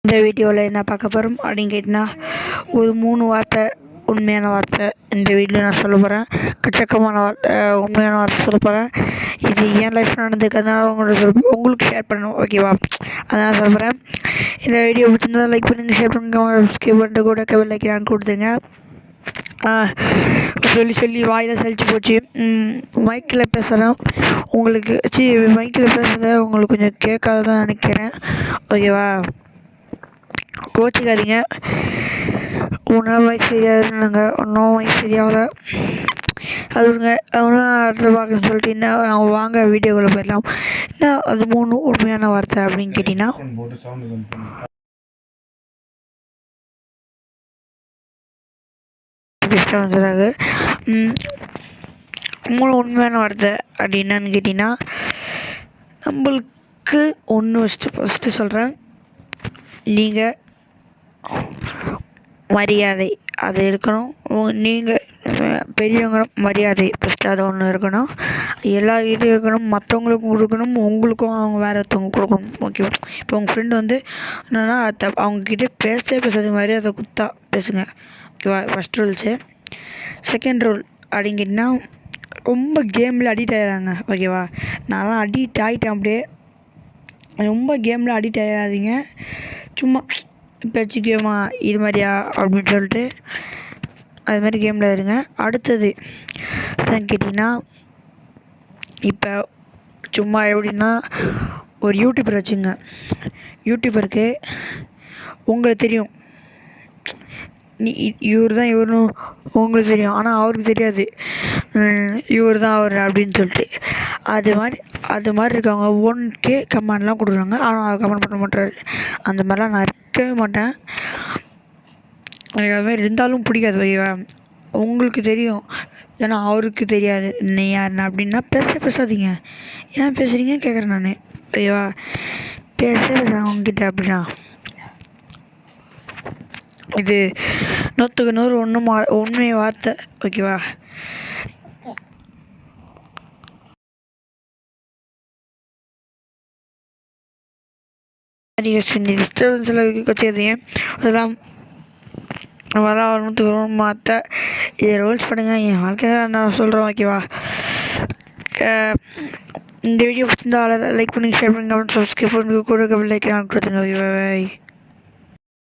இந்த வீடியோவில் என்ன பார்க்க போகிறோம் அப்படின்னு கேட்டிங்கன்னா, ஒரு 3 வார்த்தை உண்மையான வார்த்தை இந்த வீடியோவில் நான் சொல்ல போகிறேன். கச்சக்கமான வார்த்தை உண்மையான வார்த்தை சொல்ல போகிறேன். இது என் லைஃப்பில் நடந்துக்கிறதுனால உங்களுக்கு ஷேர் பண்ணணும், ஓகேவா? அதான் சொல்ல போகிறேன். இந்த வீடியோ பிடிச்சிருந்தா லைக் பண்ணுங்கள், ஷேர் பண்ணுங்கள், சப்ஸ்கிரைப் பண்ணிட்டு கூட கவில் லைக்கிறான்னு கொடுத்துங்க. சொல்லி வாயில் சலிச்சு போச்சு. மைக்கில் பேசுகிறேன் உங்களுக்கு மைக்கில் பேசுகிறத உங்களுக்கு கொஞ்சம் கேட்காதான் நினைக்கிறேன், ஓகேவா? கோச்சிக்காதீங்க. உன்னால் வயசு சரியாதுன்னாங்க, ஒன்றும் வயசு சரியாகல. அது விடுங்க, அவனா அடுத்த பார்க்க சொல்லிட்டு என்ன வாங்க வீடியோக்குள்ளே போயிடலாம். என்ன அது 3 உண்மையான வார்த்தை அப்படின்னு கேட்டிங்கன்னா, வந்துடுறாங்க. 3 உண்மையான வார்த்தை அப்படி என்னன்னு கேட்டிங்கன்னா, நம்மளுக்கு ஒன்று ஃபஸ்ட்டு சொல்கிறேன். நீங்கள் மரியாதை அது இருக்கணும். நீங்கள் பெரியவங்க மரியாதை ஃபஸ்ட்டு அது ஒன்று இருக்கணும். எல்லா வீட்லையும் இருக்கணும். மற்றவங்களுக்கும் கொடுக்கணும், உங்களுக்கும் அவங்க வேறு ஒருத்தவங்க கொடுக்கணும், ஓகேவா? இப்போ உங்கள் ஃப்ரெண்டு வந்து என்னென்னா அவங்கக்கிட்ட பேசாத மரியாதை கொடுத்தா பேசுங்க, ஓகேவா? First rules. செகண்ட் ரூல் அப்படின்னு கேட்டிங்கன்னா, ரொம்ப கேமில் அடிக்ட் ஆகிடுறாங்க, ஓகேவா? நான்லாம் அடிக்ட் ஆகிட்டேன். அப்படியே ரொம்ப கேமில் அடிக்ட் ஆகாதீங்க. சும்மா பேச்சு கேமா இது மாதிரியா அப்படின்னு சொல்லிட்டு அது மாதிரி கேமில் இருங்க. அடுத்தது கேட்டிங்கன்னா, இப்போ சும்மா எப்படின்னா, ஒரு யூடியூபர் வச்சுங்க. யூடியூபருக்கு உங்களுக்கு தெரியும், இவர் தான் இவருன்னு உங்களுக்கு தெரியும், ஆனால் அவருக்கு தெரியாது இவர் தான் அவர் அப்படின்னு சொல்லிட்டு. அது மாதிரி இருக்கவங்க 1K கமெண்ட்லாம் கொடுக்குறாங்க, ஆனால் அவர் கமெண்ட் பண்ண மாட்டாரு. அந்த மாதிரிலாம் நான் இருக்கவே மாட்டேன். எனக்கு அது மாதிரி இருந்தாலும் பிடிக்காது, ஓகேவா? உங்களுக்கு தெரியும், ஏன்னா அவருக்கு தெரியாது நீ யாருன்னா. அப்படின்னா பேசாதீங்க. ஏன் பேசுகிறீங்க கேட்குறேன் நான், ஓகேவா? பேசுகிறேன் அவங்ககிட்ட. அப்படின்னா இது 100க்கு 100 உண்மை வார்த்தை, ஓகேவா? டிஸ்டர்பன்ஸில் வச்சுருந்தீங்க அதெல்லாம் வரலாம். 100க்கு 100 வார்த்தை. இதை ரூல்ஸ் பண்ணுங்கள். என் வாழ்க்கை நான் சொல்கிறேன், ஓகேவா? இந்த வீடியோ பிடிச்சிருந்தா லைக் பண்ணுங்கள், ஷேர் பண்ணுங்கள், சப்ஸ்கிரைப் பண்ணுங்கள், கூட லைக் கொடுத்துங்க, ஓகேவா?